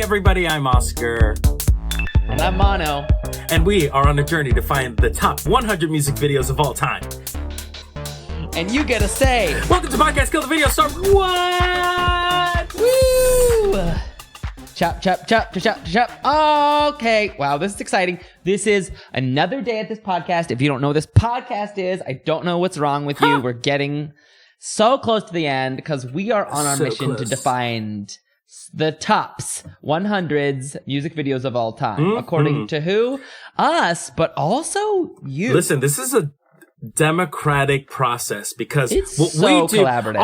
everybody, I'm Oscar. And I'm Mono. And we are on a journey to find the top 100 music videos of all time. And you get a say. Welcome to Podcast Kill the Video Star. What? Woo! Chop, chop, chop, chop, chop, chop. Okay. Wow, this is exciting. This is another day at this podcast. If you don't know what this podcast is, I don't know what's wrong with you. We're getting so close to the end because we are on our mission to find the tops 100s music videos of all time. According to who? Us, but also you. Listen, this is a democratic process because it's what so we do, collaborative.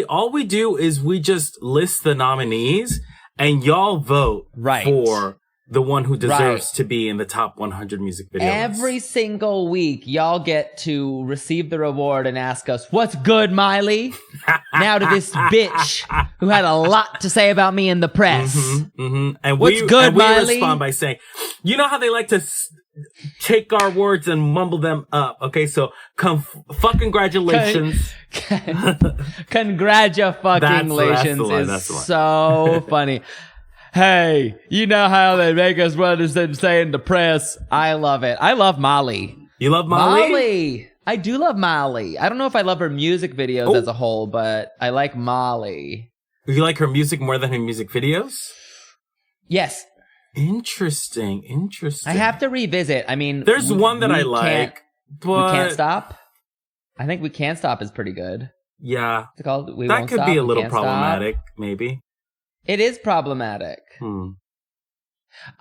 all we do is we just list the nominees and y'all vote for the one who deserves to be in the top 100 music videos. Every single week, y'all get to receive the reward and ask us, what's good, Miley? Now to this bitch who had a lot to say about me in the press. And what's good, Miley? We respond by saying, you know how they like to take our words and mumble them up. Okay, so fucking congratulations. Congratulations is so funny. Hey, you know how they make us what is them say in the press? I love it. I love Molly. You love Molly? Molly. I do love Molly. I don't know if I love her music videos as a whole, but I like Molly. You like her music more than her music videos? Yes. Interesting. I have to revisit. I mean, there's one that I like, but We Can't Stop. I think We Can't Stop is pretty good. Yeah. It's called We That Won't could Stop, be a We little Can't problematic, Stop. maybe. It is problematic.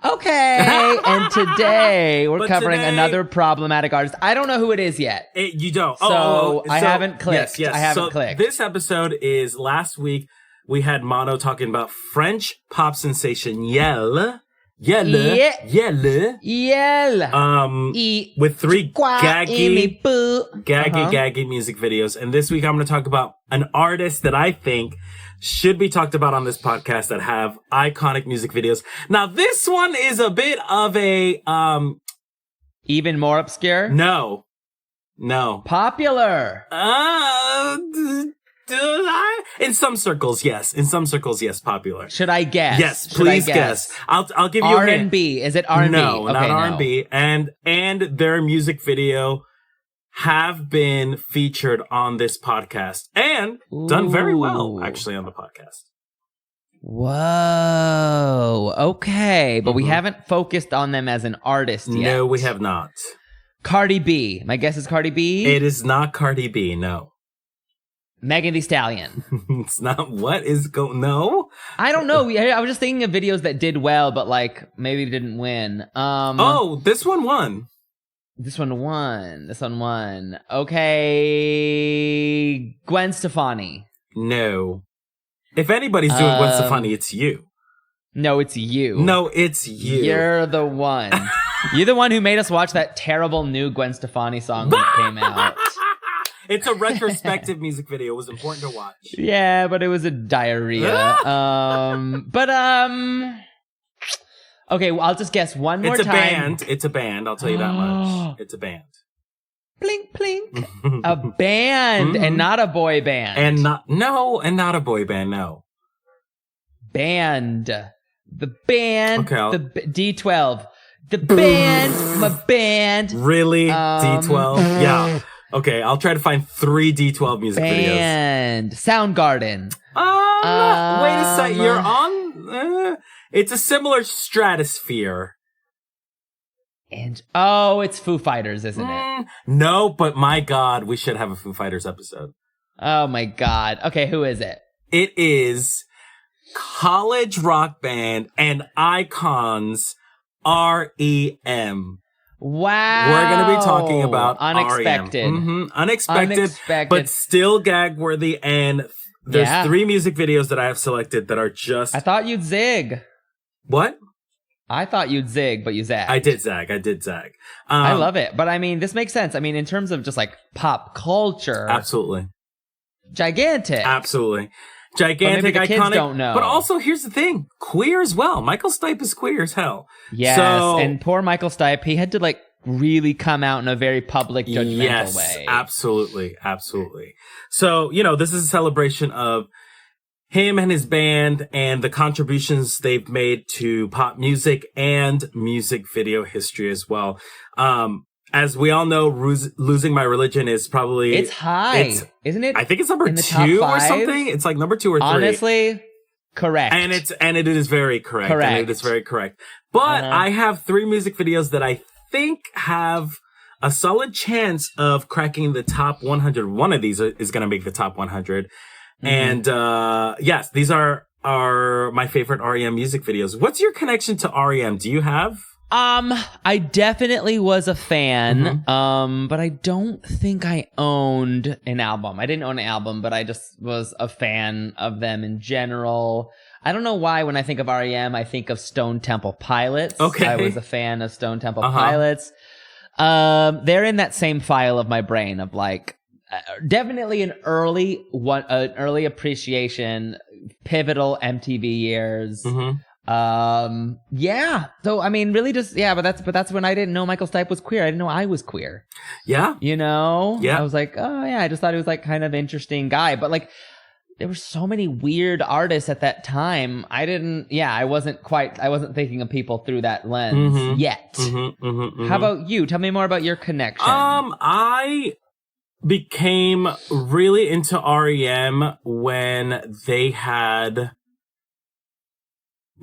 Okay, and today we're covering another problematic artist. I don't know who it is yet. You don't. So I haven't clicked. Yes. I haven't clicked. This episode is last week. We had Mono talking about French pop sensation Yell. With three gaggy music videos. And this week I'm going to talk about an artist that I think should be talked about on this podcast that have iconic music videos. Now, this one is a bit of a, even more obscure? No. Popular. In some circles, yes. Popular. Should I guess? Yes, please guess. I'll give you a hint. R&B. Is it R&B? No, okay, not R&B. And their music video have been featured on this podcast and done very well, actually, on the podcast. Whoa. Okay, but we haven't focused on them as an artist yet. No, we have not. Cardi B. My guess is Cardi B? It is not Cardi B, no. Megan Thee Stallion. It's not. What is going? No, I don't know. I was just thinking of videos that did well, but like maybe didn't win. This one won. This one won. Okay, Gwen Stefani. No. If anybody's doing Gwen Stefani, it's you. No, it's you. You're the one. You're the one who made us watch that terrible new Gwen Stefani song when it came out. It's a retrospective music video. It was important to watch. Yeah, but it was a diarrhea. Okay, well, I'll just guess one more time. It's a band. I'll tell you that much. It's a band. Blink, blink. A band and not a boy band. And not a boy band, no. Band. The band. Okay, the D12. The band. My band. Really? D12? Yeah. Okay, I'll try to find 3 D12 music videos. Soundgarden. Wait a sec. You're on? It's a similar stratosphere. And it's Foo Fighters, isn't it? No, but my God, we should have a Foo Fighters episode. Oh my God. Okay, who is it? It is college rock band and icons R.E.M. Wow. We're going to be talking about Unexpected. R.E.M. Unexpected, but still gag-worthy. And there's 3 music videos that I have selected that are just... I thought you'd zig. What? I thought you'd zig, but you zagged. I did zag. I love it. But I mean, this makes sense. I mean, in terms of just like pop culture. Absolutely. Gigantic. Absolutely. Gigantic, maybe the iconic. Kids don't know. But also, here's the thing: queer as well. Michael Stipe is queer as hell. Yes, and poor Michael Stipe, he had to like really come out in a very public, judgmental way. Absolutely. So, this is a celebration of him and his band and the contributions they've made to pop music and music video history as well. As we all know, Losing My Religion is probably... It's high, isn't it? I think it's number 2 or something. It's like number 2 or 3. Honestly, correct. And it is very correct. Correct. And it is very correct. But I have 3 music videos that I think have a solid chance of cracking the top 100. One of these is going to make the top 100. And yes, these are my favorite R.E.M. music videos. What's your connection to R.E.M.? Do you have? I definitely was a fan, but I don't think I owned an album. I didn't own an album, but I just was a fan of them in general. I don't know why when I think of R.E.M., I think of Stone Temple Pilots. Okay. I was a fan of Stone Temple Pilots. They're in that same file of my brain of like, definitely an early appreciation, pivotal MTV years. Yeah. So I mean, really, just but that's when I didn't know Michael Stipe was queer. I didn't know I was queer. Yeah. You know. Yeah. I was like, oh yeah. I just thought he was like kind of interesting guy, but like, there were so many weird artists at that time. I wasn't thinking of people through that lens yet. How about you? Tell me more about your connection. I became really into R.E.M. when they had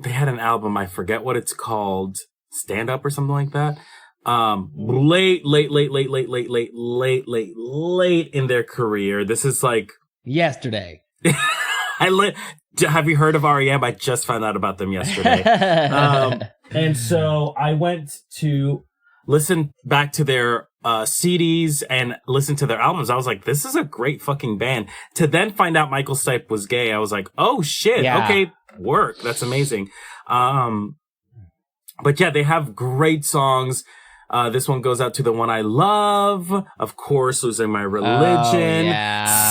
an album. I forget what it's called. Stand Up or something like that. Late in their career. This is like yesterday. Have you heard of R.E.M.? I just found out about them yesterday. And so I went to listen back to their CDs and listen to their albums. I was like, this is a great fucking band. To then find out Michael Stipe was gay, I was like, oh shit, okay, work. That's amazing. But yeah, they have great songs. This one goes out to The One I Love. Of course, Losing My Religion.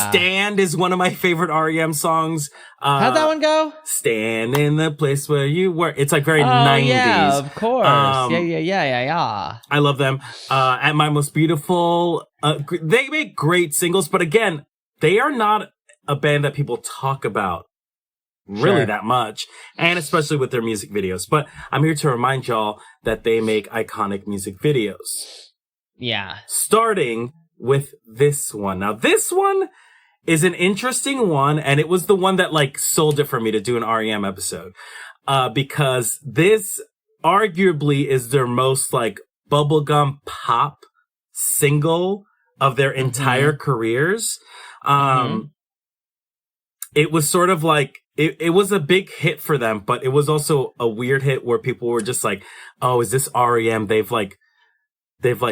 Stand is one of my favorite R.E.M. songs. How'd that one go? Stand in the place where you were. It's like very 90s. Yeah, of course. Yeah. I love them. At My Most Beautiful. They make great singles, but again, they are not a band that people talk about really that much, and especially with their music videos. But I'm here to remind y'all that they make iconic music videos. Yeah. Starting with this one. Now, this one is an interesting one, and it was the one that like sold it for me to do an R.E.M. episode. Because this arguably is their most like bubblegum pop single of their entire careers. It was sort of like, it was a big hit for them, but it was also a weird hit where people were just like, oh, is this R.E.M.? They've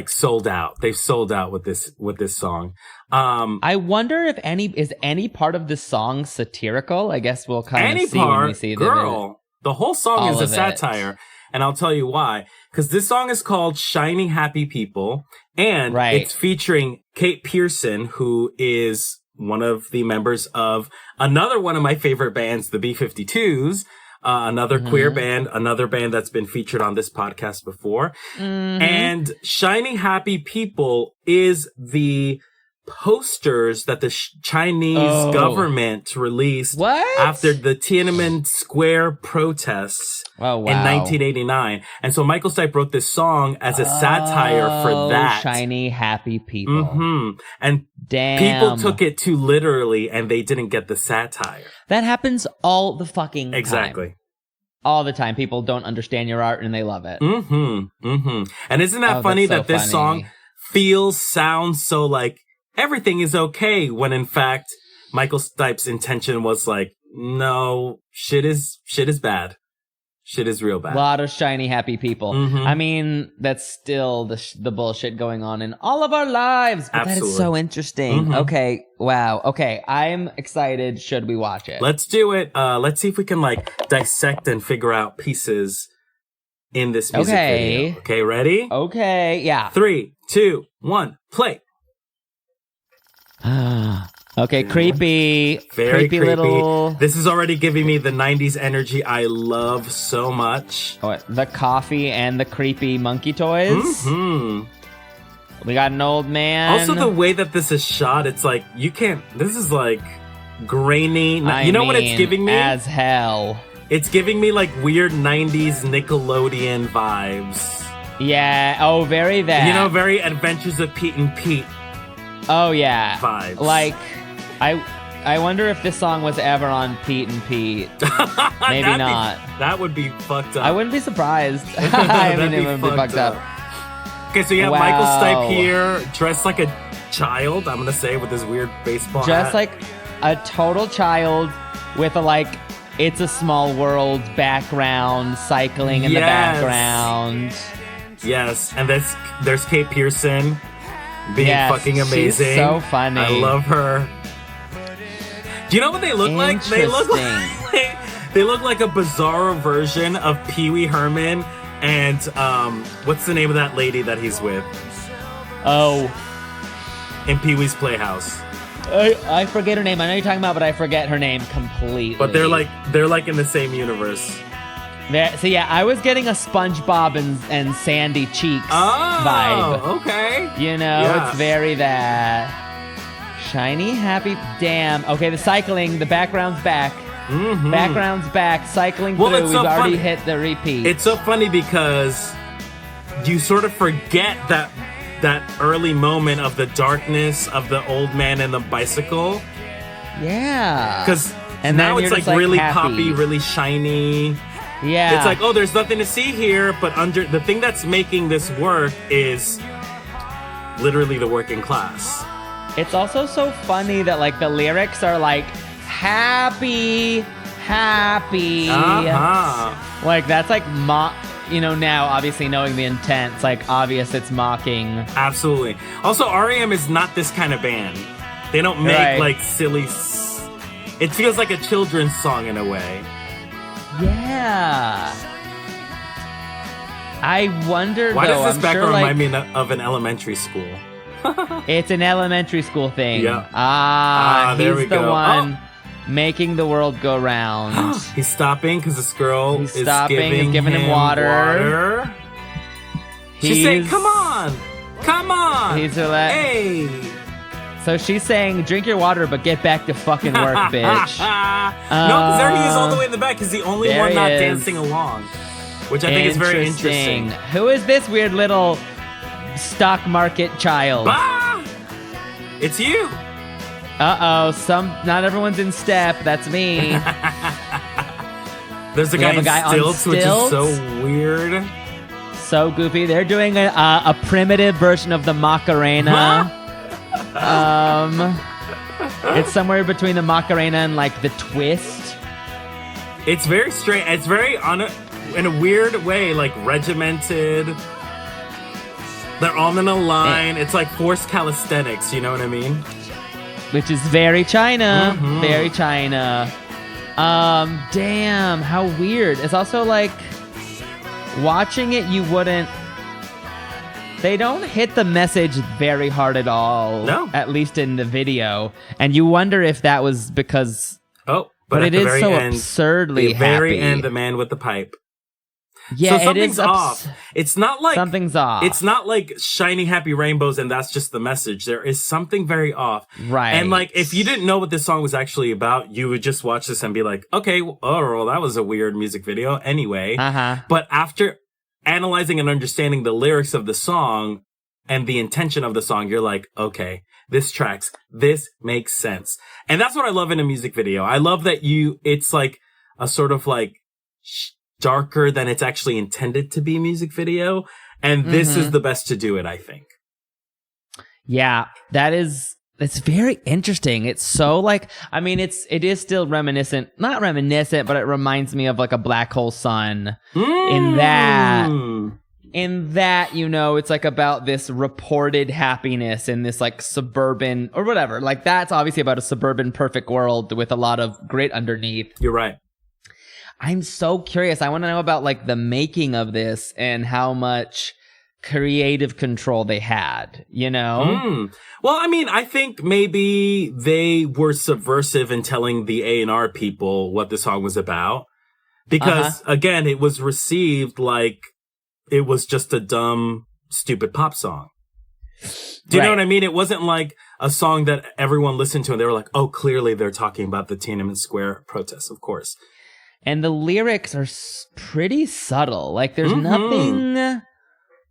sold out. They've sold out with this song. I wonder if any part of the song satirical? I guess we'll kind of see when we see the whole song is a satire. And I'll tell you why. Because this song is called Shiny Happy People. And it's featuring Kate Pearson, who is one of the members of another one of my favorite bands, the B-52s, another queer band, another band that's been featured on this podcast before. And Shiny Happy People is the posters that the Chinese government released after the Tiananmen Square protests in 1989. And so Michael Stipe wrote this song as a satire for that. Shiny Happy People. And people took it too literally, and they didn't get the satire. That happens all the fucking time. Exactly. All the time. People don't understand your art, and they love it. And isn't that funny that this song sounds so like everything is okay, when in fact Michael Stipe's intention was like, no, shit is bad. Shit is real bad. A lot of shiny happy people. I mean, that's still the bullshit going on in all of our lives. But that is so interesting. Okay. Wow. Okay. I'm excited. Should we watch it? Let's do it. Let's see if we can like dissect and figure out pieces in this music video. Okay. Ready? Okay. Yeah. 3, 2, 1, play. Okay, creepy. Very creepy. Little. This is already giving me the 90s energy I love so much. The coffee and the creepy monkey toys. We got an old man. Also, the way that this is shot, it's like, this is like grainy. You know what it's giving me? As hell. It's giving me like weird 90s Nickelodeon vibes. Yeah. Oh, very that. You know, very Adventures of Pete and Pete. Oh, yeah. Vibes. Like, I wonder if this song was ever on Pete and Pete. Maybe not. That would be fucked up. I wouldn't be surprised. I mean, it would be fucked up. Okay, so you have Michael Stipe here, dressed like a child, I'm gonna say, with this weird baseball Just hat. like a total child with a, like, It's a Small World background, cycling in the background. Yes, and there's Kate Pearson being fucking amazing. She's so funny. I love her. Do you know what they look like? They look like a bizarro version of Pee Wee Herman and what's the name of that lady that he's with? Oh, in Pee Wee's Playhouse. I forget her name. I know you're talking about, but I forget her name completely. But they're like in the same universe. So yeah, I was getting a SpongeBob and Sandy Cheeks vibe. Okay. You know, it's very that shiny, happy. Damn. Okay, the cycling, the background's back. Mm-hmm. Background's back. Cycling through. We've already hit the repeat. It's so funny because you sort of forget that early moment of the darkness of the old man and the bicycle. Yeah. Because now it's like really poppy, really shiny. Yeah. It's like, oh, there's nothing to see here, but under the thing that's making this work is literally the working class. It's also so funny that like the lyrics are like happy. Uh-huh. Like that's like you know, now obviously knowing the intent, it's like obvious it's mocking. Absolutely. Also, R.E.M. is not this kind of band. They don't make like silly. It feels like a children's song in a way. Yeah. I wonder. Why does this background remind me of an elementary school? It's an elementary school thing. Yeah. There he's the one making the world go round. He's stopping because this girl is giving him water. She's saying, "Come on, come on." He's like, "Hey." So she's saying, drink your water, but get back to fucking work, bitch. No, because there he is all the way in the back. He's the only one not dancing along, which I think is very interesting. Who is this weird little stock market child? Bah! It's you. Uh-oh, not everyone's in step. That's me. There's a guy on stilts, which is so weird. So goofy. They're doing a primitive version of the Macarena. It's somewhere between the Macarena and like the twist. It's very strange. It's very in a weird way, like regimented. They're all in a line. It's like forced calisthenics. You know what I mean? Which is very China. Mm-hmm. Very China. Damn, how weird. It's also like watching it, you wouldn't. They don't hit the message very hard at all. No. At least in the video. And you wonder if that was because... but it is so end, the absurdly very happy. end, the man with the pipe. Yeah, so something's off. It's not like... Something's off. It's not like shiny, happy rainbows and that's just the message. There is something very off. Right. And like, if you didn't know what this song was actually about, you would just watch this and be like, okay, well, that was a weird music video anyway. Uh-huh. But after analyzing and understanding the lyrics of the song and the intention of the song, you're like, okay, this tracks. This makes sense. And that's what I love in a music video. I love that it's like a sort of like darker than it's actually intended to be music video. And this is the best to do it, I think. Yeah, it's very interesting. It's so like, I mean, it is still not reminiscent, but it reminds me of like a Black Hole Sun in that, you know, it's like about this reported happiness in this like suburban or whatever. Like that's obviously about a suburban perfect world with a lot of grit underneath. You're right. I'm so curious. I want to know about like the making of this and how much creative control they had, you know? Well, I mean, I think maybe they were subversive in telling the A&R people what the song was about. Because, again, it was received like it was just a dumb, stupid pop song. Do you know what I mean? It wasn't like a song that everyone listened to and they were like, oh, clearly they're talking about the Tiananmen Square protests, of course. And the lyrics are pretty subtle. Like, there's nothing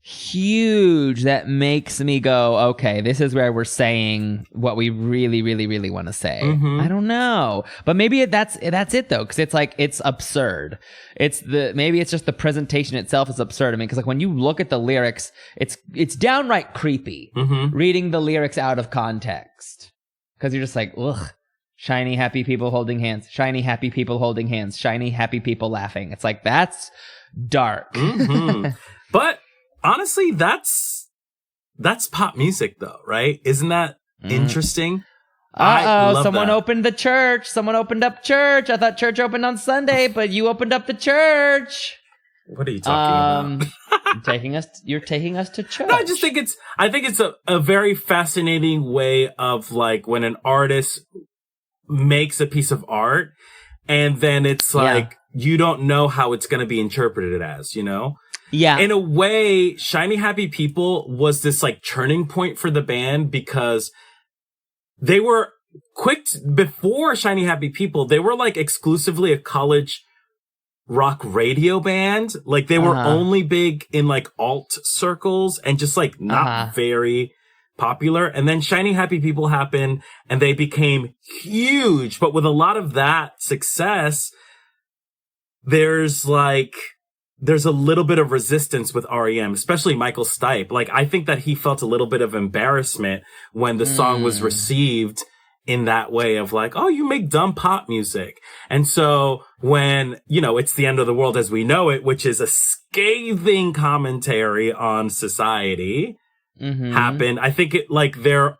huge that makes me go, okay, this is where we're saying what we really, really, really want to say. I don't know, but maybe that's it though, because it's like it's absurd. Maybe it's just the presentation itself is absurd. I mean, because like when you look at the lyrics, it's downright creepy reading the lyrics out of context, because you're just like, ugh. Shiny, happy people holding hands. Shiny, happy people holding hands. Shiny, happy people laughing. It's like, that's dark. But honestly, that's pop music though, right? Isn't that interesting? Someone opened the church. Someone opened up church. I thought church opened on Sunday, but you opened up the church. What are you talking about? You're taking us to church. No, I think it's a very fascinating way of like when an artist makes a piece of art and then it's like you don't know how it's going to be interpreted as, you know? Yeah. In a way, Shiny Happy People was this like turning point for the band because they were before Shiny Happy People, they were like exclusively a college rock radio band. Like they were only big in like alt circles and just like not very popular. And then Shiny Happy People happened and they became huge. But with a lot of that success, there's a little bit of resistance with R.E.M., especially Michael Stipe. Like, I think that he felt a little bit of embarrassment when the song was received in that way of like, oh, you make dumb pop music. And so when, you know, It's the End of the World as We Know It, which is a scathing commentary on society, happened, I think it like their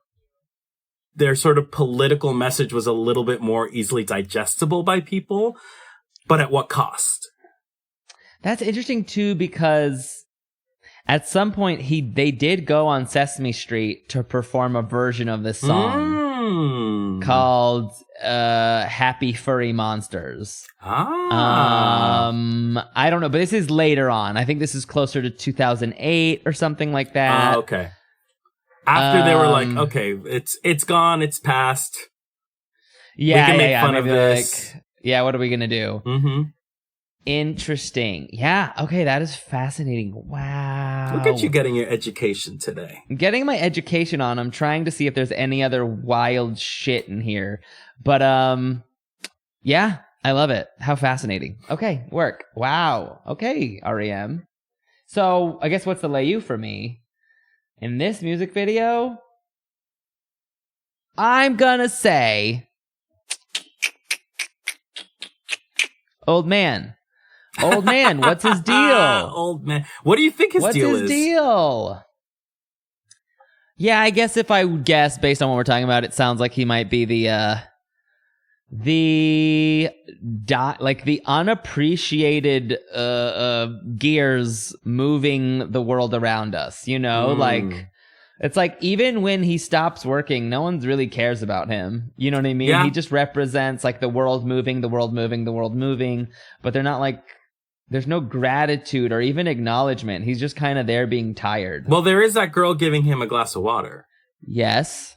sort of political message was a little bit more easily digestible by people, but at what cost? That's interesting too, because at some point they did go on Sesame Street to perform a version of this song called Happy Furry Monsters. I don't know, but this is later on. I think this is closer to 2008 or something like that. Okay. After they were like, okay, it's gone, it's past. Yeah, we can make fun of this. Like, yeah, what are we gonna do? Interesting. Yeah. Okay. That is fascinating. Wow. Look at you getting your education today. I'm getting my education on. I'm trying to see if there's any other wild shit in here. But, yeah, I love it. How fascinating. Okay. Work. Wow. Okay. R.E.M. So I guess what's the lay you for me? In this music video, I'm gonna say Old Man. Old Man, what's his deal? Old Man. What do you think his deal is? What's his deal? Yeah, I guess if I would guess based on what we're talking about, it sounds like he might be the unappreciated gears moving the world around us, you know? Like, it's like even when he stops working, no one really cares about him. You know what I mean? Yeah. He just represents like the world moving, but they're not like, there's no gratitude or even acknowledgement. He's just kind of there being tired. Well, there is that girl giving him a glass of water. Yes.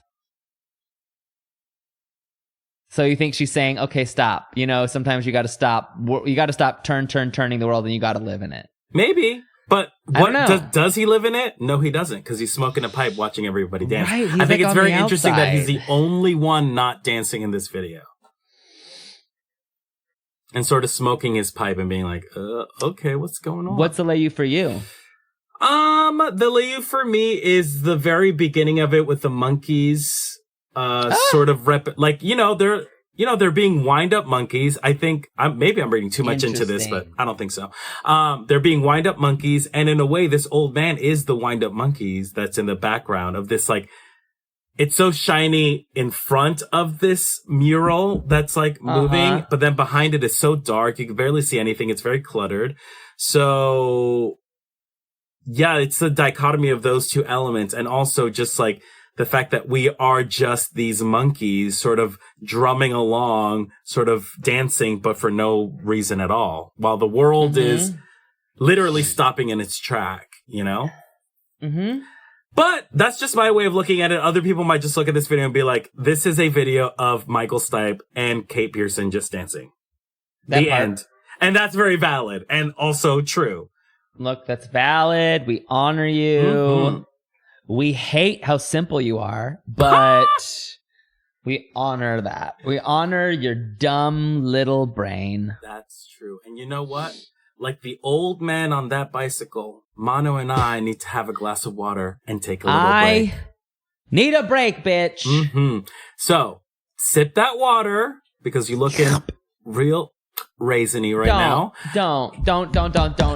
So you think she's saying, okay, stop. You know, sometimes you got to stop. You got to stop turning the world and you got to live in it. Maybe. But does he live in it? No, he doesn't, because he's smoking a pipe watching everybody dance. Right, I think like it's very interesting that he's the only one not dancing in this video. And sort of smoking his pipe and being like, okay, what's going on? What's the lay you for you? The lay you for me is the very beginning of it with the monkeys, sort of they're being wind up monkeys. I think maybe I'm reading too much into this, but I don't think so. They're being wind up monkeys. And in a way, this old man is the wind up monkeys that's in the background of this, like, it's so shiny in front of this mural that's like moving, but then behind it is so dark. You can barely see anything. It's very cluttered. So yeah, it's the dichotomy of those two elements. And also just like the fact that we are just these monkeys sort of drumming along, sort of dancing, but for no reason at all, while the world is literally stopping in its track, you know? But that's just my way of looking at it. Other people might just look at this video and be like, this is a video of Michael Stipe and Kate Pearson just dancing. The end. And that's very valid and also true. Look, that's valid. We honor you. Mm-hmm. We hate how simple you are, but we honor that. We honor your dumb little brain. That's true. And you know what? Like the old man on that bicycle, Mano and I need to have a glass of water and take a little break. Need a break, bitch. Mm-hmm. So, sip that water because you're looking real raisiny right now. Don't real joke about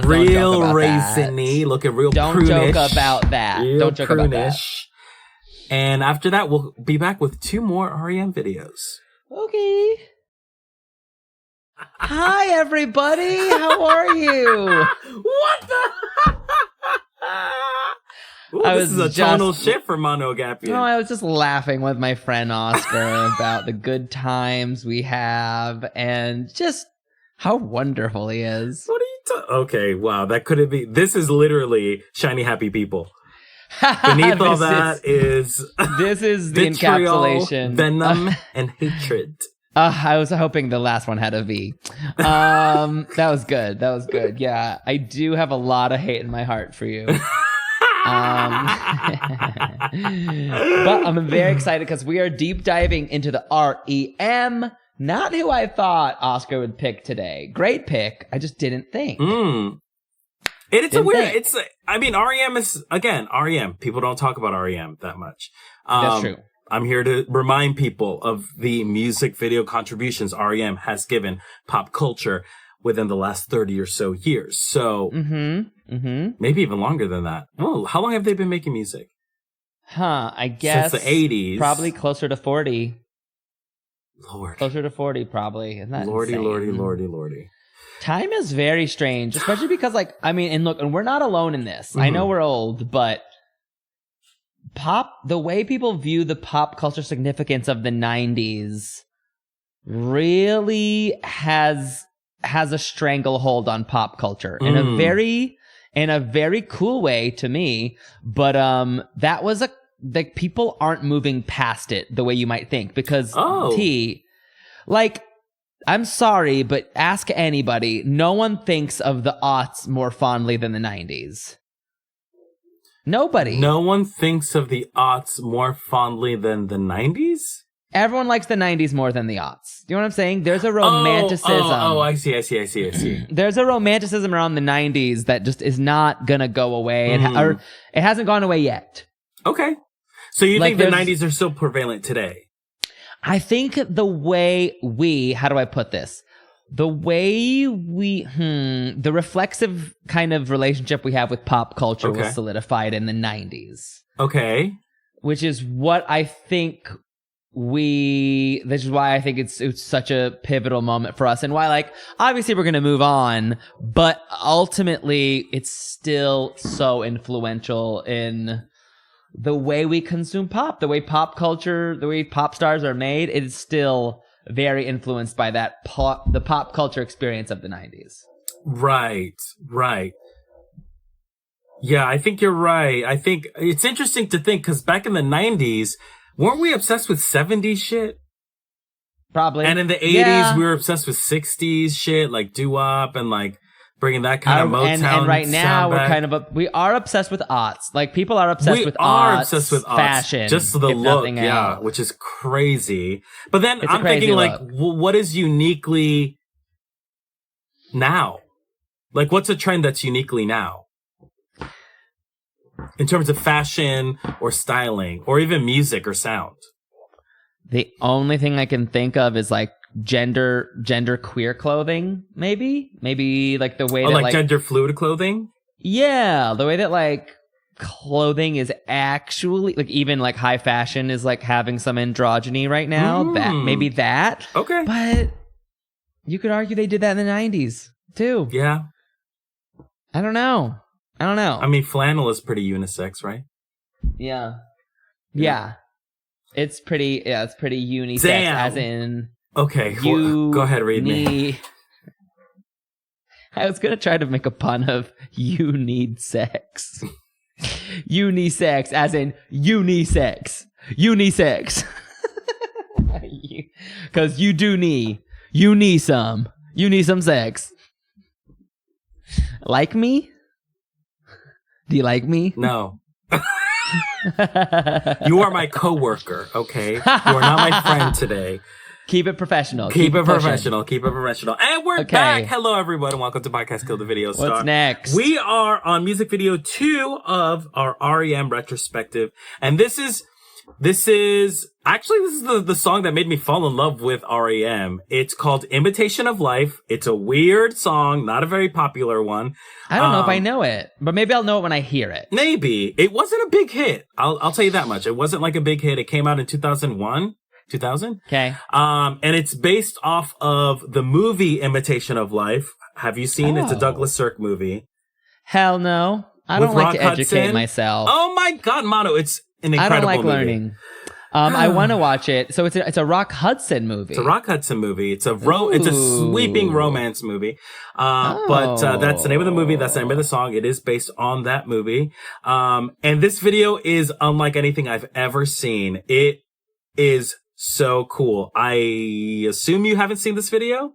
raisiny, that. Looking real don't prunish. Joke about that. Real don't joke prunish. About that. And after that, we'll be back with 2 more R.E.M. videos. Okay. Hi, everybody. How are you? What the? Ooh, this is a tonal shift for Mano Agapion. No, I was just laughing with my friend Oscar about the good times we have and just how wonderful he is. What are you talking? Okay, wow, that couldn't be. This is literally Shiny Happy People. Beneath all that is this is the vitriol, encapsulation, venom, and hatred. I was hoping the last one had a V. That was good. That was good. Yeah, I do have a lot of hate in my heart for you. But I'm very excited because we are deep diving into the R.E.M. Not who I thought Oscar would pick today. Great pick. I just didn't think. It's a weird. I mean, R.E.M. is again R.E.M. People don't talk about R.E.M. that much. That's true. I'm here to remind people of the music video contributions R.E.M. has given pop culture within the last 30 or so years. So maybe even longer than that. Oh, how long have they been making music? I guess since the 80s. Probably closer to 40. Lord. Closer to 40, probably. Isn't that Lordy, insane? lordy. Time is very strange, especially because, like, I mean, and look, and we're not alone in this. I know we're old, but the way people view the pop culture significance of the 90s really has a stranglehold on pop culture in a very cool way to me. But that was like people aren't moving past it the way you might think because I'm sorry, but ask anybody. No one thinks of the aughts more fondly than the 90s. Nobody. No one thinks of the aughts more fondly than the 90s? Everyone likes the 90s more than the aughts. Do you know what I'm saying? There's a romanticism. Oh, I see. There's a romanticism around the 90s that just is not going to go away. Or it hasn't gone away yet. Okay. So you think the 90s are still prevalent today? I think the way how do I put this? The way the reflexive kind of relationship we have with pop culture was solidified in the 90s. Okay. Which is what I think this is why I think it's such a pivotal moment for us and why, like, obviously we're going to move on, but ultimately it's still so influential in the way we consume pop, the way pop culture, the way pop stars are made. It is still very influenced by the pop culture experience of the 90s. Right. Yeah, I think you're right. I think it's interesting to think because back in the 90s, weren't we obsessed with 70s shit? Probably. And in the 80s, we were obsessed with 60s shit, like doo-wop and like bringing that kind of Motown and right now we are obsessed with aughts. Like people are obsessed with aughts, fashion, just the look, which is crazy. But then I'm thinking like, what is uniquely now? Like, what's a trend that's uniquely now? In terms of fashion or styling or even music or sound. The only thing I can think of is like gender queer clothing, maybe like the way that like gender fluid clothing. Yeah, the way that like clothing is actually like even like high fashion is like having some androgyny right now. That okay, but you could argue they did that in the 90s too. Yeah, I don't know. I mean, flannel is pretty unisex, right? Yeah. It's pretty unisex. Damn. As in. Okay, go ahead, read me. I was going to try to make a pun of you need sex. Unisex, as in unisex. Unisex. Because you need some sex. Like me? Do you like me? No. You are my coworker, okay? You are not my friend today. Keep it professional. Keep it professional. And we're back. Hello, everyone, and welcome to Podcast Kill the Video Star. What's next? We are on music video 2 of our R.E.M. retrospective. And this is the song that made me fall in love with R.E.M. It's called Imitation of Life. It's a weird song, not a very popular one. I don't know if I know it, but maybe I'll know it when I hear it. Maybe. It wasn't a big hit. I'll tell you that much. It wasn't like a big hit. It came out in 2001. 2000? Okay. And it's based off of the movie Imitation of Life. Have you seen? It's a Douglas Sirk movie. Hell no. I don't like to educate myself. Oh my God, Mano. It's an incredible movie. I don't like learning. I want to watch it. So it's a Rock Hudson movie. It's a Rock Hudson movie. It's a sweeping romance movie. But that's the name of the movie. That's the name of the song. It is based on that movie. And this video is unlike anything I've ever seen. It is so cool. I assume you haven't seen this video?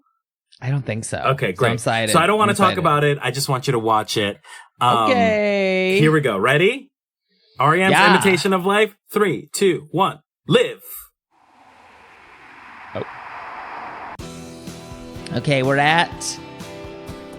I don't think so. Okay, great. So I'm excited. So I don't want to talk about it. I just want you to watch it. Okay. Here we go. Ready? R.E.M's Imitation of Life. 3, 2, 1. Live. Oh. Okay, we're at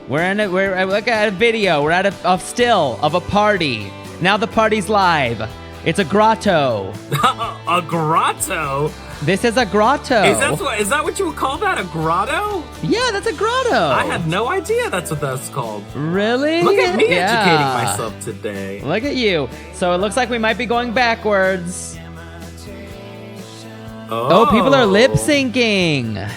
a video. We're at a still of a party. Now the party's live. It's a grotto. A grotto? This is a grotto. Is that what you would call that? A grotto? Yeah, that's a grotto. I had no idea that's what that's called. Really? Look at me educating myself today. Look at you. So it looks like we might be going backwards. Oh, people are lip syncing.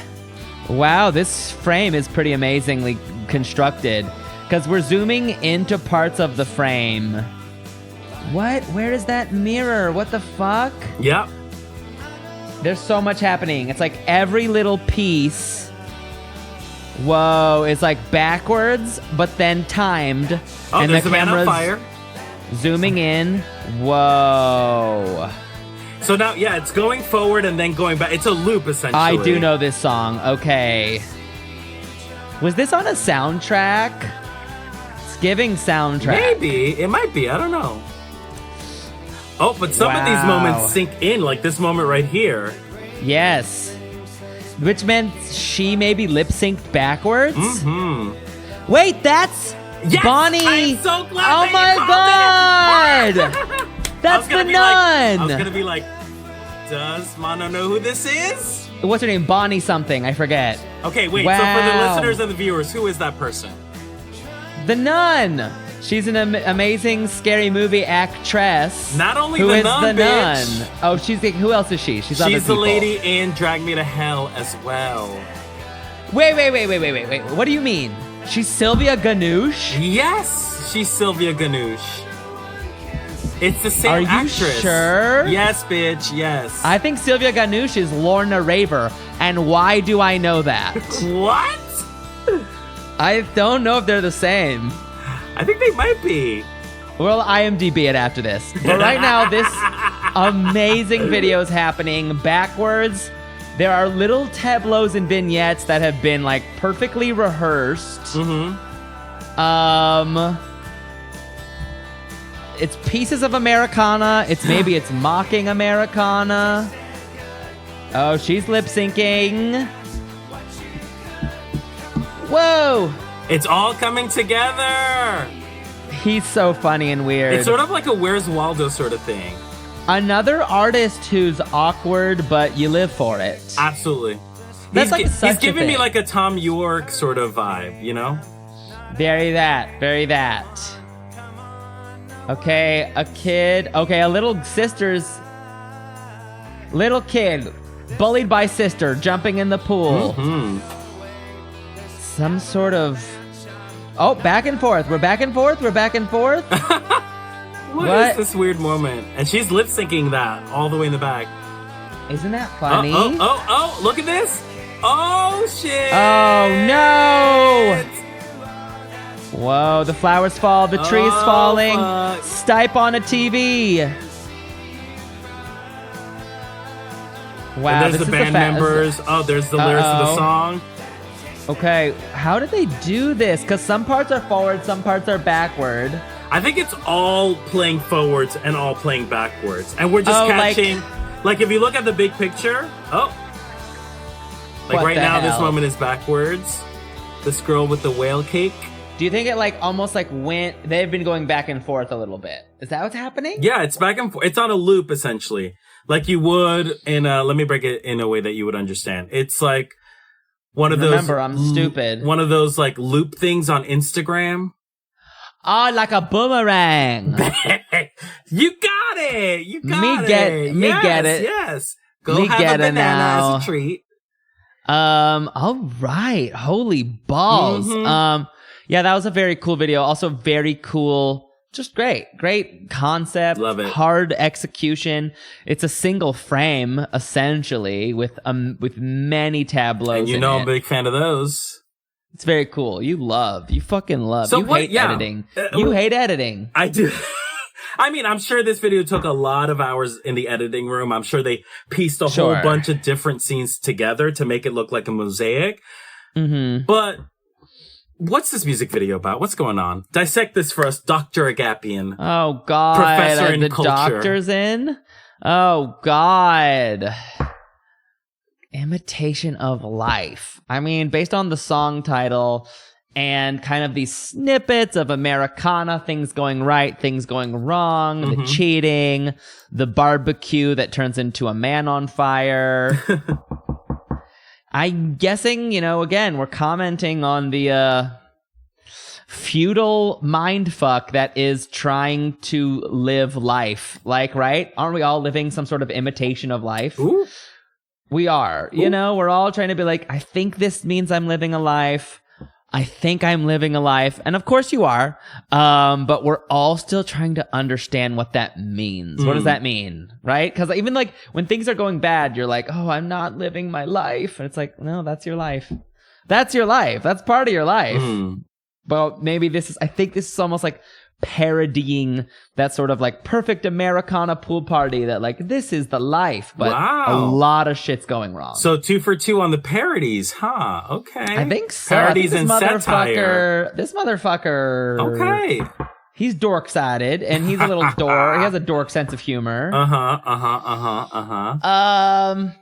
Wow, this frame is pretty amazingly constructed because we're zooming into parts of the frame. What? Where is that mirror? What the fuck? Yep. There's so much happening. It's like every little piece. Whoa, it's like backwards, but then timed. Oh, and there's the a man on camera's fire. Zooming in. Whoa. So now, yeah, it's going forward and then going back. It's a loop, essentially. I do know this song. Okay. Was this on a soundtrack? It's giving soundtrack. Maybe. It might be. I don't know. Oh, but some of these moments sink in, like this moment right here. Yes. Which meant she maybe lip synced backwards? Mm-hmm. Wait, that's Bonnie. I'm so glad oh my God. That's the nun. I was going to be like, does Mano know who this is? What's her name? Bonnie something. I forget. Okay, wait. So for the listeners and the viewers, who is that person? The nun. She's an amazing scary movie actress. Not only who the is nun, the bitch. nun. Oh, who else is she? She's the lady in Drag Me to Hell as well. Wait. What do you mean? She's Sylvia Ganoush? Yes, she's Sylvia Ganoush. It's the same actress. Are you sure? Yes, bitch, yes. I think Sylvia Ganoush is Lorna Raver. And why do I know that? What? I don't know if they're the same. I think they might be. We'll IMDb it after this. But right now, this amazing video is happening backwards. There are little tableaus and vignettes that have been like perfectly rehearsed. Mm-hmm. It's pieces of Americana. Maybe it's mocking Americana. Oh, she's lip syncing. Whoa! It's all coming together. He's so funny and weird. It's sort of like a Where's Waldo sort of thing. Another artist who's awkward, but you live for it. Absolutely. He's giving me like a Tom York sort of vibe, you know? Very that. Okay, a kid. Okay, a little kid bullied by sister jumping in the pool. Mm-hmm. Some sort of... Oh, back and forth. We're back and forth. What is this weird moment? And she's lip syncing that all the way in the back. Isn't that funny? Oh, look at this. Oh, shit. Oh, no. Whoa, the flowers fall. The tree's falling. Fuck. Stipe on a TV. Wow, and there's the band members. Oh, there's the lyrics of the song. Okay, how did they do this? Because some parts are forward, some parts are backward. I think it's all playing forwards and all playing backwards. And we're just catching... Like, if you look at the big picture... Like, right now, this moment is backwards. This girl with the whale cake. Do you think it, like, almost, like, went... They've been going back and forth a little bit. Is that what's happening? Yeah, it's back and forth. It's on a loop, essentially. Like you would in a... Let me break it in a way that you would understand. It's like one of those... Remember, I'm stupid. One of those, like, loop things on Instagram. Oh, like a boomerang. You got it. You got it. Me get it. Yes. Go have a banana as a treat. All right. Holy balls. Mm-hmm. Yeah, that was a very cool video. Also very cool. Just great concept. Love it. Hard execution. It's a single frame, essentially, with many tableaus. And I'm a big fan of those. It's very cool. You fucking love. So you hate editing. You hate editing. I do. I mean, I'm sure this video took a lot of hours in the editing room. I'm sure they pieced a whole bunch of different scenes together to make it look like a mosaic. Mm-hmm. But what's this music video about? What's going on? Dissect this for us, Dr. Agapion. Oh, God. Professor in culture. Doctor's in? Oh, God. Imitation of Life. I mean, based on the song title and kind of these snippets of Americana, things going right, things going wrong, the cheating, the barbecue that turns into a man on fire. I'm guessing, again, we're commenting on the feudal mindfuck that is trying to live life. Like, right? Aren't we all living some sort of imitation of life? Ooh. We are. Ooh. We're all trying to be like, I think this means I'm living a life. I think I'm living a life. And of course you are. But we're all still trying to understand what that means. What does that mean? Right? Because even like when things are going bad, you're like, oh, I'm not living my life. And it's like, no, that's your life. That's your life. That's part of your life. But maybe I think this is almost like parodying that sort of like perfect Americana pool party that like, this is the life. But a lot of shit's going wrong. So 2 for 2 on the parodies, huh? Okay. I think so. Parodies and satire. This motherfucker. Okay. He's dork-sided, and he's a little dork. He has a dork sense of humor.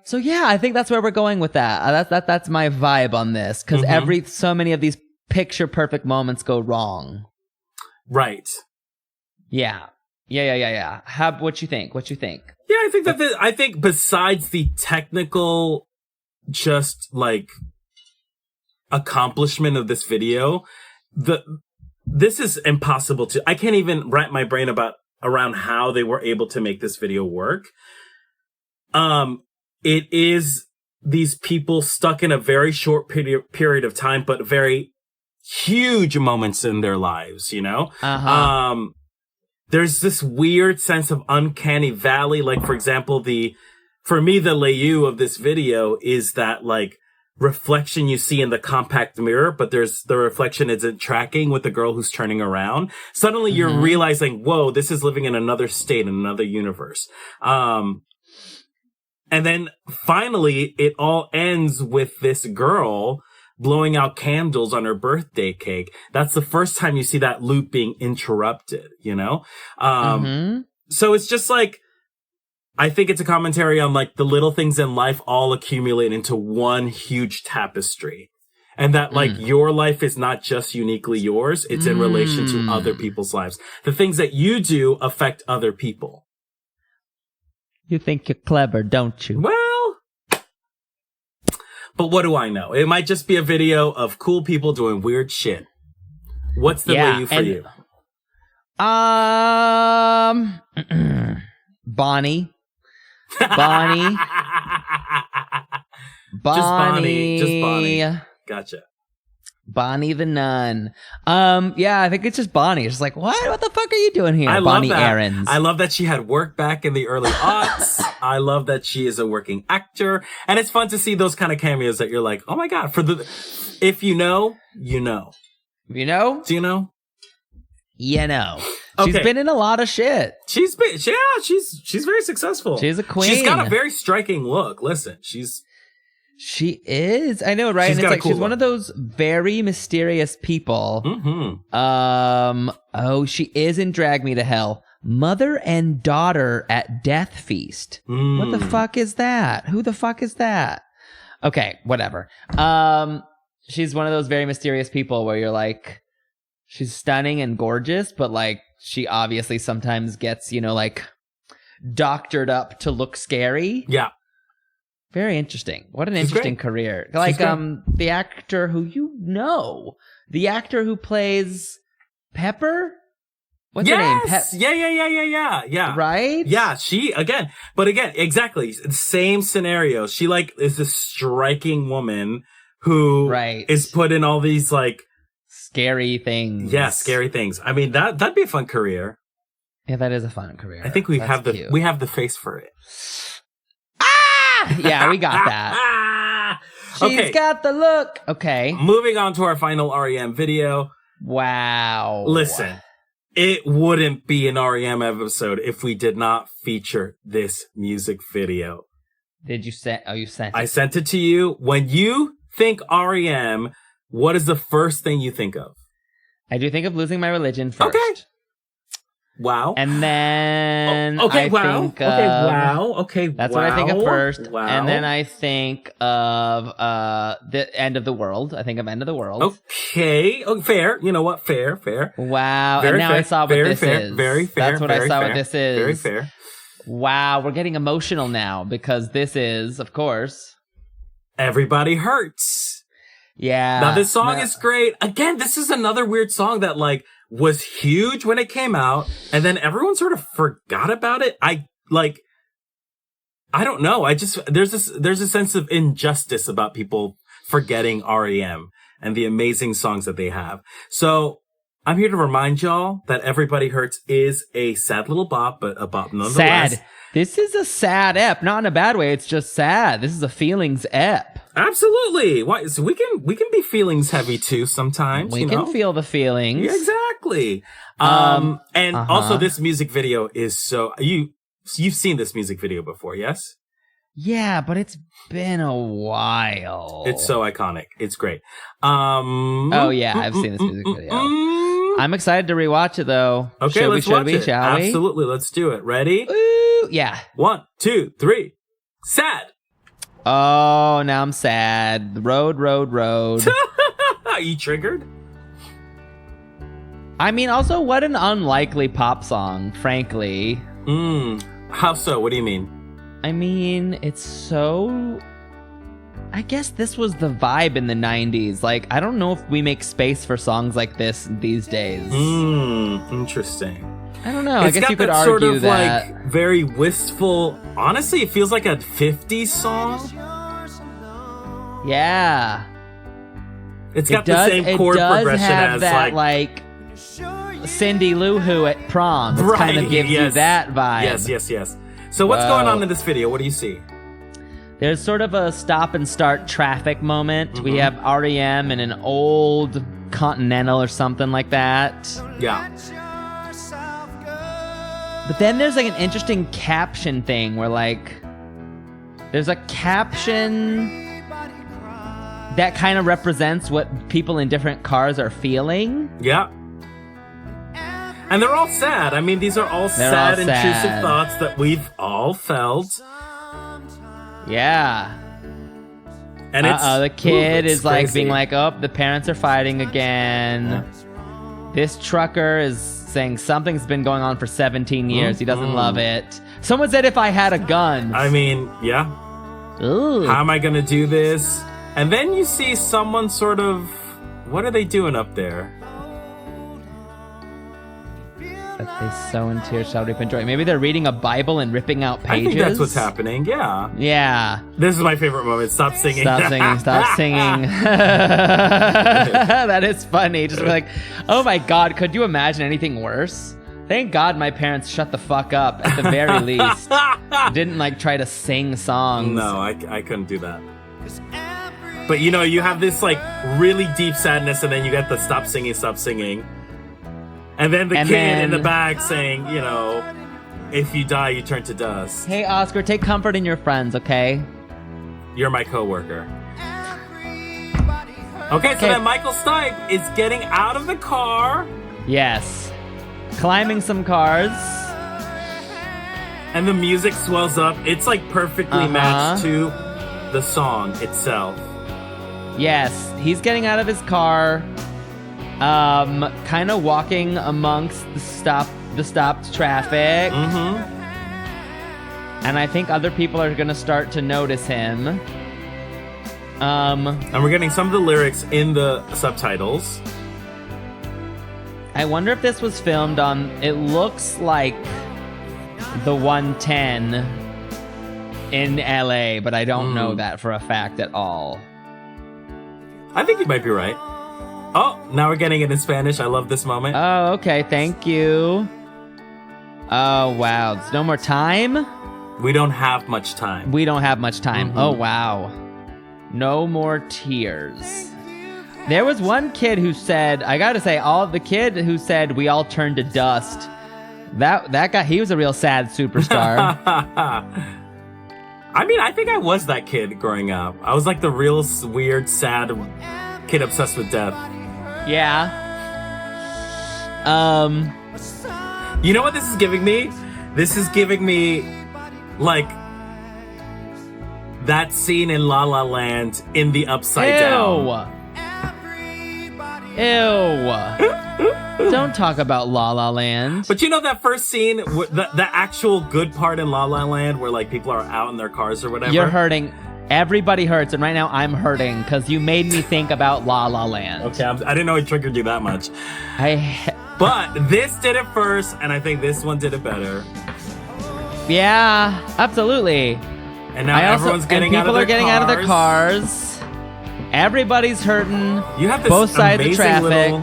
So yeah, I think that's where we're going with that. That's my vibe on this, because so many of these picture-perfect moments go wrong. Right. Yeah. What you think? Yeah, I think I think besides the technical, just like accomplishment of this video, this is impossible to. I can't even wrap my brain around how they were able to make this video work. It is these people stuck in a very short period of time, but very huge moments in their lives, There's this weird sense of uncanny valley. Like, for example, for me, the layout of this video is that like reflection you see in the compact mirror, but the reflection isn't tracking with the girl who's turning around. Suddenly you're realizing, whoa, this is living in another state, in another universe. And then finally it all ends with this girl blowing out candles on her birthday cake. That's the first time you see that loop being interrupted, So it's just like, I think it's a commentary on like the little things in life all accumulate into one huge tapestry. And that like your life is not just uniquely yours. It's in relation to other people's lives. The things that you do affect other people. You think you're clever, don't you? Well, but what do I know? It might just be a video of cool people doing weird shit. What's the layout for you? Bonnie. Just Bonnie. Gotcha. Bonnie the nun. Yeah, I think it's just Bonnie. It's just like, what the fuck are you doing here? Bonnie Aarons. I love that she had work back in the early aughts. I love that she is a working actor. And it's fun to see those kind of cameos that you're like, oh my God, if you know, you know. You know? Do you know? you know. She's been in a lot of shit. She's very successful. She's a queen. She's got a very striking look. Listen, she is. I know, right? And it's like she's one of those very mysterious people. Mm-hmm. She is in Drag Me to Hell. Mother and daughter at Death Feast. What the fuck is that? Who the fuck is that? Okay, whatever. She's one of those very mysterious people where you're like, she's stunning and gorgeous, but like she obviously sometimes gets, you know, like doctored up to look scary. Yeah. Very interesting. What an interesting career. Like the actor the actor who plays Pepper. What's her name? Yeah. Right? Yeah, exactly. Same scenario. She like is a striking woman who is put in all these like scary things. Yeah, scary things. I mean, that'd be a fun career. Yeah, that is a fun career. I think we have the face for it. Ah! Yeah, we got that. She's got the look. Okay. Moving on to our final R.E.M. video. Wow. Listen, it wouldn't be an R.E.M. episode if we did not feature this music video. Did you send? Oh, you sent it. I sent it to you. When you think R.E.M., what is the first thing you think of? I do think of Losing My Religion first. Okay. Wow. And then That's what I think of first. Wow. And then I think of the End of the World. I think of End of the World. Okay. Oh, fair. You know what? Fair. Wow. Very and now fair. I saw what this is. Very fair. That's what I saw what this is. Very fair. Wow. We're getting emotional now because this is, of course, Everybody Hurts. Yeah. Now this song is great. Again, this is another weird song that like was huge when it came out, and then everyone sort of forgot about it. I don't know. There's a sense of injustice about people forgetting R.E.M. and the amazing songs that they have. So I'm here to remind y'all that Everybody Hurts is a sad little bop, but a bop nonetheless. Sad. This is a sad ep, not in a bad way. It's just sad. This is a feelings ep. Absolutely. Why? So we can be feelings heavy too sometimes. We can feel the feelings. Yeah, exactly. And also this music video is so you've seen this music video before, yes? Yeah, but it's been a while. It's so iconic. It's great. Oh yeah, I've seen this music video. I'm excited to rewatch it though. Okay, Shall we? Absolutely, let's do it. Ready? Ooh, yeah. 1, 2, 3. Sad. Oh, now I'm sad. Road. Are you triggered? I mean, also, what an unlikely pop song, frankly. How so? What do you mean? I mean, it's so... I guess this was the vibe in the 90s. Like, I don't know if we make space for songs like this these days. Interesting. I don't know. I guess you could argue sort of that. Like very wistful. Honestly, it feels like a 50s song. Yeah. It's got the same chord progression as that, like Cindy Lou Who at prom. It kind of gives you that vibe. Yes. So what's going on in this video? What do you see? There's sort of a stop and start traffic moment. We have R.E.M. in an old Continental or something like that. Yeah. But then there's like an interesting caption thing where like there's a caption that kind of represents what people in different cars are feeling. Yeah. And they're all sad. I mean, these are all sad, intrusive thoughts that we've all felt. Yeah. And the kid is like crazy. being like, oh, the parents are fighting again. This trucker is saying something's been going on for 17 years. He doesn't love it. Someone said if I had a gun. I mean, yeah. Ooh. How am I going to do this? And then you see someone sort of... What are they doing up there? That they sow in tears shall reap in joy. Maybe they're reading a Bible and ripping out pages. I think that's what's happening, yeah. Yeah. This is my favorite moment. Stop singing. Stop singing. That is funny. Just like, oh my God, could you imagine anything worse? Thank God my parents shut the fuck up at the very least. Didn't like try to sing songs. No, I couldn't do that. But you know, you have this like really deep sadness and then you get the stop singing. And then the kid in the back saying, you know, if you die, you turn to dust. Hey, Oscar, take comfort in your friends, okay? You're my coworker. Okay, so then Michael Stipe is getting out of the car. Yes. Climbing some cars. And the music swells up. It's like perfectly matched to the song itself. Yes, he's getting out of his car, kind of walking amongst the stopped traffic. And I think other people are gonna start to notice him. And we're getting some of the lyrics in the subtitles. I wonder if this was filmed on, it looks like the 110 in LA, but I don't know that for a fact at all. I think you might be right. Oh, now we're getting it in Spanish. I love this moment. Oh, okay. Thank you. Oh, wow. There's no more time? We don't have much time. We don't have much time. Oh, wow. No more tears. There was one kid who said, I gotta say, the kid who said we all turned to dust. That guy, he was a real sad superstar. I mean, I think I was that kid growing up. I was like the real weird, sad kid obsessed with death. Yeah. You know what this is giving me? This is giving me, like, that scene in La La Land in the Upside Down. Ew. Don't talk about La La Land. But you know that first scene, the actual good part in La La Land where like people are out in their cars or whatever? You're hurting. Everybody hurts, and right now I'm hurting because you made me think about La La Land. Okay, I didn't know it triggered you that much. But this did it first, and I think this one did it better. Yeah, absolutely. And now everyone's getting out of their cars. People are getting out of their cars. Everybody's hurting. You have this both sides of traffic. Little...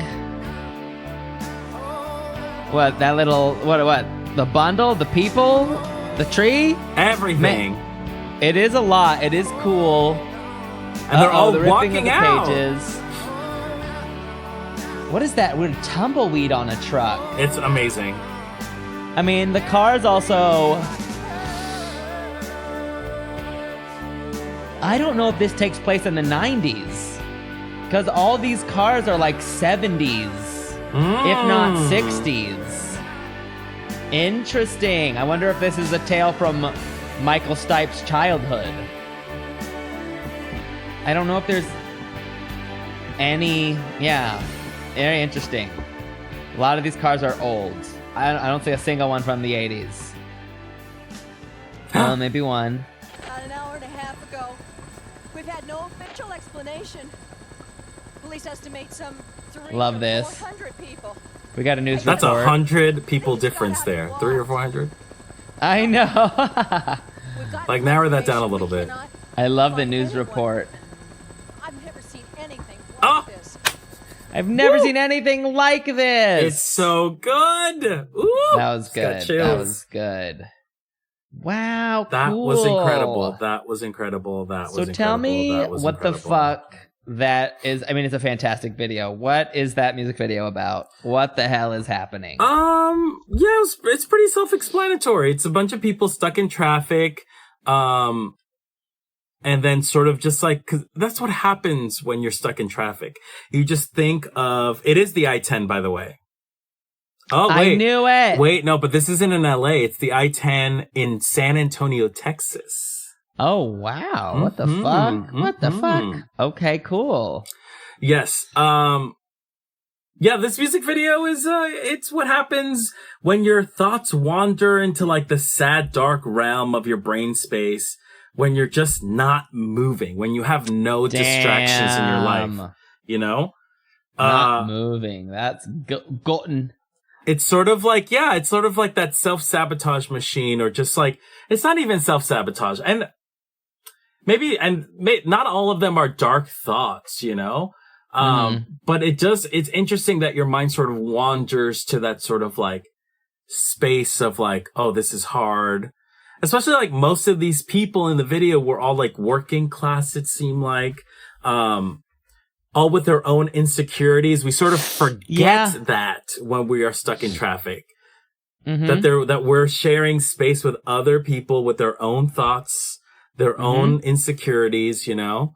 What? That little what? The bundle, the people, the tree, everything. It is a lot. It is cool. And they're all walking out. Pages. What is that? We're tumbleweed on a truck. It's amazing. I mean, the cars also. I don't know if this takes place in the 90s. Because all these cars are like 70s. If not 60s. Interesting. I wonder if this is a tale from Michael Stipe's childhood. I don't know if there's any... Yeah. Very interesting. A lot of these cars are old. I don't see a single one from the 80s. Maybe one. About an hour and a half ago. We've had no official explanation. Police estimate some 400 people. We got a news report. That's 100 people difference there. 300 or 400? I know. Like, narrow that down a little bit. I love the news report. I've never seen anything like this. I've never seen anything like this. It's so good. Ooh, that was good. That was good. Wow, that cool. was incredible. That was incredible. That was incredible. So tell me what the fuck that is. I mean, it's a fantastic video. What is that music video about? What the hell is happening? Yeah, it's pretty self-explanatory. It's a bunch of people stuck in traffic. And then sort of just like, cause that's what happens when you're stuck in traffic. You just think of, it is the I-10, by the way. Oh, wait. I knew it. Wait, no, but this isn't in LA. It's the I-10 in San Antonio, Texas. Oh, wow. What the fuck? What the fuck? Okay, cool. Yes. Yeah, this music video is, it's what happens when your thoughts wander into like the sad, dark realm of your brain space. When you're just not moving, when you have no distractions in your life, you know? Not moving. That's gotten. It's sort of like, yeah, it's sort of like that self-sabotage machine, or just like, it's not even self-sabotage. And not all of them are dark thoughts, you know? But it's interesting that your mind sort of wanders to that sort of like space of like, oh, this is hard. Especially like most of these people in the video were all like working class, it seemed like. all with their own insecurities. We sort of forget that when we are stuck in traffic. That we're sharing space with other people with their own thoughts, their own insecurities, you know?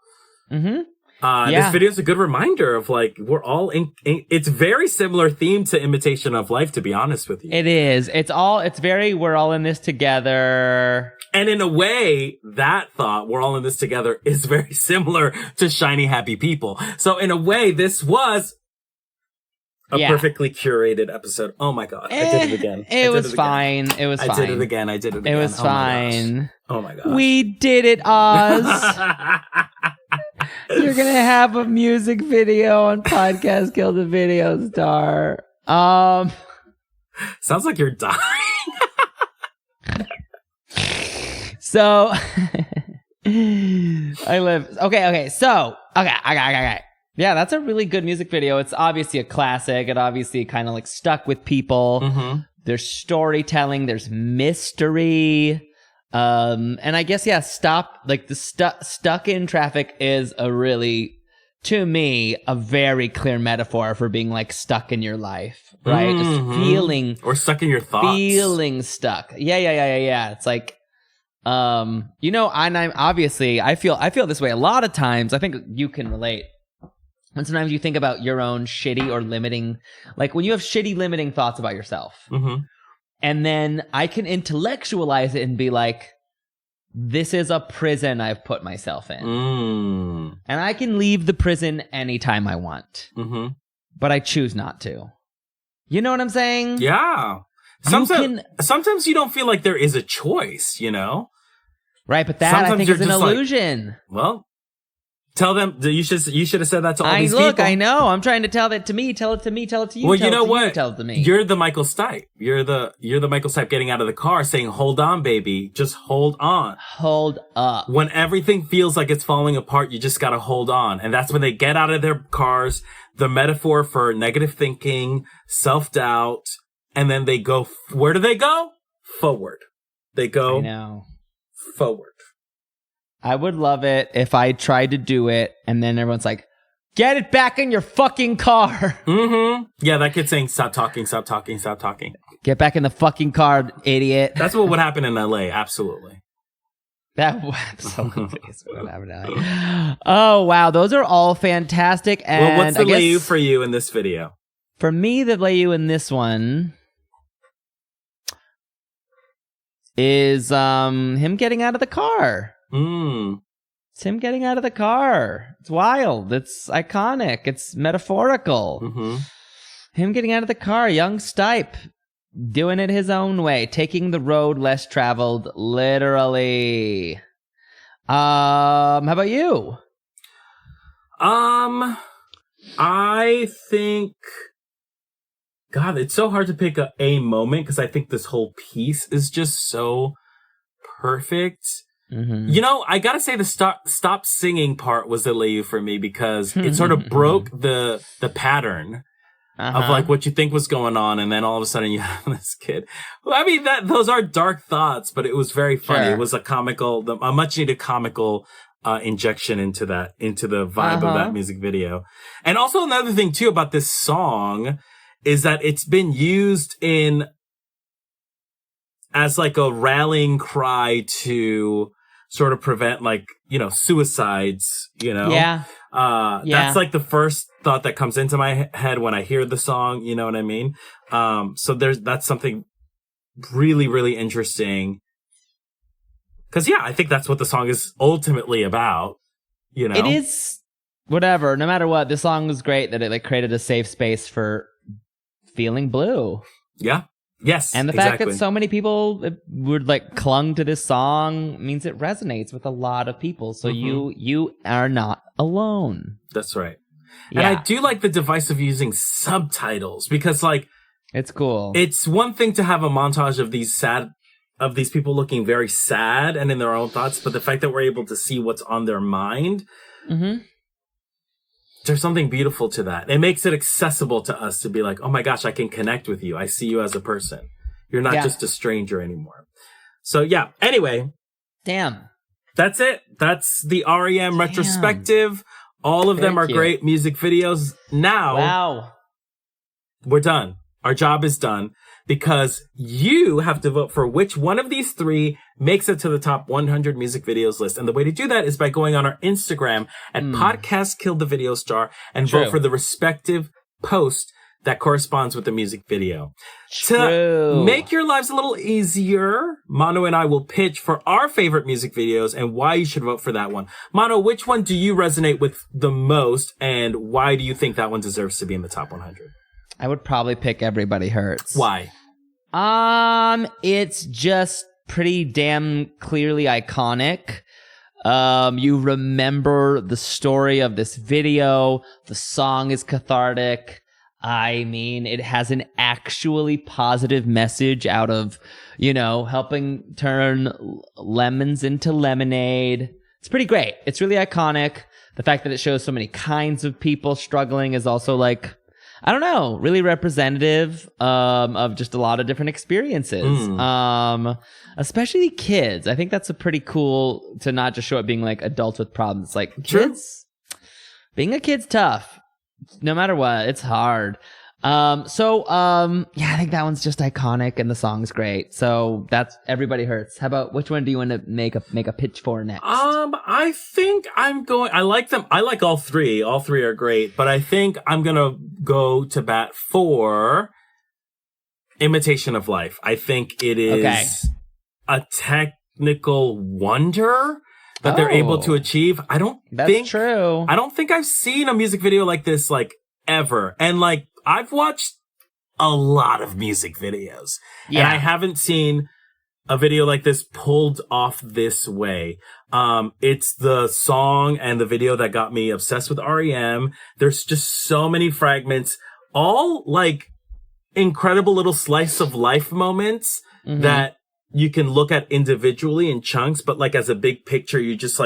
This video is a good reminder of like, we're all it's very similar theme to Imitation of Life, to be honest with you. It is. We're all in this together. And in a way, that thought, we're all in this together, is very similar to Shiny Happy People. So in a way, this was a perfectly curated episode. Oh my God. I did it again. It was fine. I did it again. It was fine. Oh my gosh. We did it, Oz. You're going to have a music video on Podcast Kill the Video Star. Sounds like you're dying. So, I live. Okay. So, okay. Yeah, that's a really good music video. It's obviously a classic. It obviously kind of like stuck with people. There's storytelling. There's mystery. And I guess, stuck in traffic is to me, a very clear metaphor for being like stuck in your life, right? Just feeling. Or stuck in your thoughts. Feeling stuck. Yeah. It's like, and I'm obviously, I feel this way a lot of times. I think you can relate. And sometimes you think about your own shitty or limiting, like when you have shitty limiting thoughts about yourself. And then I can intellectualize it and be like, this is a prison I've put myself in. And I can leave the prison anytime I want. But I choose not to. You know what I'm saying? Yeah. Sometimes you don't feel like there is a choice, you know? Right, but that I think is an illusion. Well, tell them, you should have said that to all these people. Look, I know. I'm trying to tell that to me. Tell it to me. Tell it to you. Well, you know what? Tell it to me. You're the Michael Stipe. You're the Michael Stipe getting out of the car saying, hold on, baby. Just hold on. Hold up. When everything feels like it's falling apart, you just got to hold on. And that's when they get out of their cars, the metaphor for negative thinking, self-doubt, and then they go, where do they go? Forward. They go forward. I would love it if I tried to do it and then everyone's like, get it back in your fucking car. Yeah, that kid saying, stop talking. Get back in the fucking car, idiot. That's what would happen in LA, absolutely. That absolutely is what would happen in LA. Oh, wow. Those are all fantastic. And well, what's the layu for you in this video? For me, the layu in this one is him getting out of the car. It's him getting out of the car. It's wild. It's iconic. It's metaphorical. Him getting out of the car. Young Stipe doing it his own way. Taking the road less traveled, literally. How about you? I think... God, it's so hard to pick a moment because I think this whole piece is just so perfect. You know, I gotta say the stop singing part was the layu for me because it sort of broke the pattern of like what you think was going on, and then all of a sudden you have this kid. I mean, those are dark thoughts, but it was very funny. It was a much needed comical injection into the vibe of that music video. And also another thing too about this song is that it's been used as like a rallying cry to sort of prevent like, suicides, Yeah. That's like the first thought that comes into my head when I hear the song, you know what I mean? So that's something really, really interesting. Cause yeah, I think that's what the song is ultimately about, It is whatever, no matter what, this song was great that it like created a safe space for feeling blue. Yeah. Yes. And the fact that so many people would like clung to this song means it resonates with a lot of people. So you are not alone. That's right. Yeah. And I do like the device of using subtitles because like it's cool. It's one thing to have a montage of these people looking very sad and in their own thoughts, but the fact that we're able to see what's on their mind. There's something beautiful to that. It makes it accessible to us to be like, oh my gosh, I can connect with you. I see you as a person. You're not just a stranger anymore. So yeah, anyway. Damn. That's it. That's the R.E.M. retrospective All of them are great music videos. Now, we're done. Our job is done because you have to vote for which one of these three makes it to the top 100 music videos list. And the way to do that is by going on our Instagram at Podcast Kill the Video Star and vote for the respective post that corresponds with the music video. To make your lives a little easier, Mano and I will pitch for our favorite music videos and why you should vote for that one. Mano, which one do you resonate with the most, and why do you think that one deserves to be in the top 100? I would probably pick Everybody Hurts. Why? It's just pretty damn clearly iconic. You remember the story of this video. The song is cathartic. I mean, it has an actually positive message out of, helping turn lemons into lemonade. It's pretty great. It's really iconic. The fact that it shows so many kinds of people struggling is also really representative of just a lot of different experiences. Especially kids. I think that's a pretty cool to not just show it being like adults with problems. Like kids, being a kid's tough. No matter what, it's hard. I think that one's just iconic and the song's great. So that's Everybody Hurts. How about which one do you want to make a pitch for next? I think I like them. I like all three. All three are great, but I think I'm going to go to bat for Imitation of Life. I think it is a technical wonder that they're able to achieve. That's true. I don't think I've seen a music video like this, ever. And, I've watched a lot of music videos. Yeah. And I haven't seen a video like this pulled off this way. It's the song and the video that got me obsessed with R.E.M. There's just so many fragments, all, incredible little slice of life moments that you can look at individually in chunks, but as a big picture, you just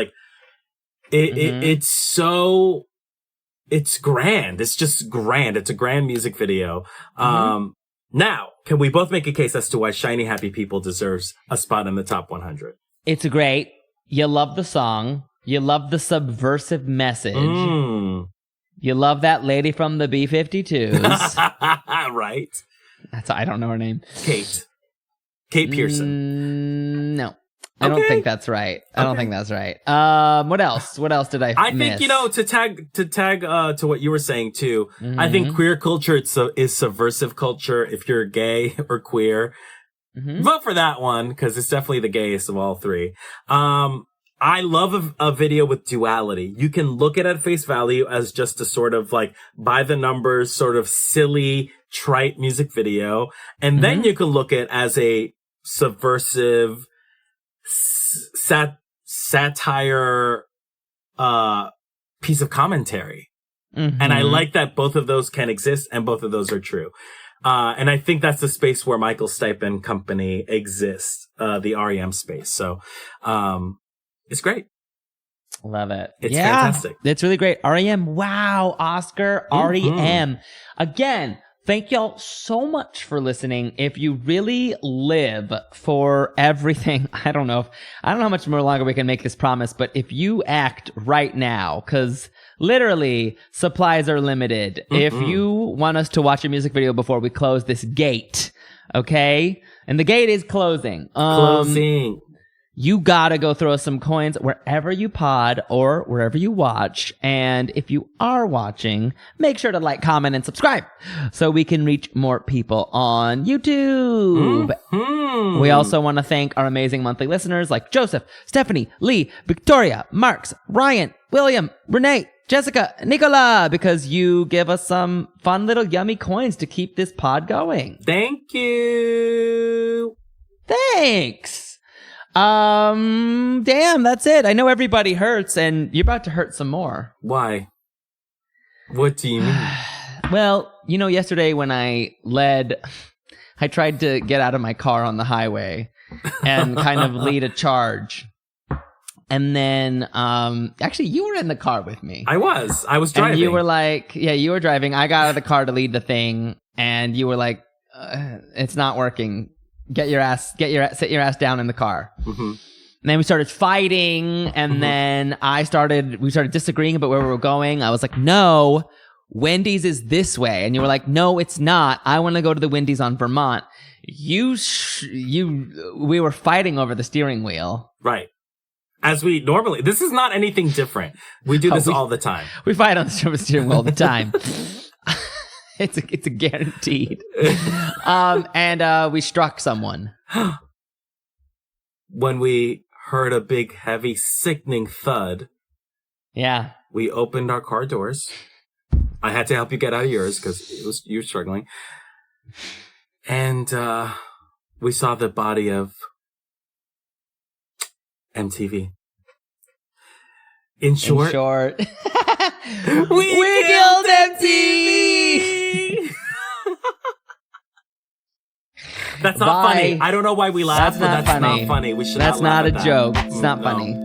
it's grand. It's just grand. It's a grand music video. Now, can we both make a case as to why Shiny Happy People deserves a spot in the top 100? It's great. You love the song. You love the subversive message. You love that lady from the B-52s. Right. I don't know her name. Kate Pearson. No. I don't think that's right. I don't think that's right. What else? What else did I miss? Think, to tag to what you were saying too, I think queer culture is subversive culture. If you're gay or queer, vote for that one because it's definitely the gayest of all three. I love a video with duality. You can look at it at face value as just a sort of by the numbers, sort of silly, trite music video. And then you can look at it as a subversive satire piece of commentary. And I like that both of those can exist and both of those are true. And I think that's the space where Michael Stipe and company exists, the R.E.M. space. So it's great. Love it. It's fantastic. It's really great. R.E.M. Wow. Oscar. R.E.M. Again, thank y'all so much for listening. If you really live for everything, I don't know how much more longer we can make this promise, but if you act right now, because literally supplies are limited. If you want us to watch a music video before we close this gate, okay? And the gate is closing. Closing. You gotta go throw some coins wherever you pod or wherever you watch. And if you are watching, make sure to like, comment, and subscribe so we can reach more people on YouTube. We also want to thank our amazing monthly listeners like Joseph, Stephanie, Lee, Victoria, Marks, Ryan, William, Renee, Jessica, Nicola, because you give us some fun little yummy coins to keep this pod going. Thank you. Thanks. Damn, that's it. I know Everybody Hurts, and you're about to hurt some more. Why? What do you mean? Well, yesterday when I tried to get out of my car on the highway and kind of lead a charge. And then, actually, you were in the car with me. I was driving. And you were like, you were driving. I got out of the car to lead the thing, and you were like, it's not working. Sit your ass down in the car. And then we started fighting, and then we started disagreeing about where we were going. I was like, no, Wendy's is this way. And you were like, no, it's not. I want to go to the Wendy's on Vermont. We were fighting over the steering wheel. Right. As we normally, this is not anything different. We do this all the time. We fight on the steering wheel all the time. It's a guaranteed. And we struck someone. When we heard a big, heavy, sickening thud. Yeah. We opened our car doors. I had to help you get out of yours because you were struggling. And we saw the body of MTV. In short, we killed MTV! That's not funny. I don't know why we laughed, but that's not funny. We should That's not not a laugh at joke. that. It's not funny.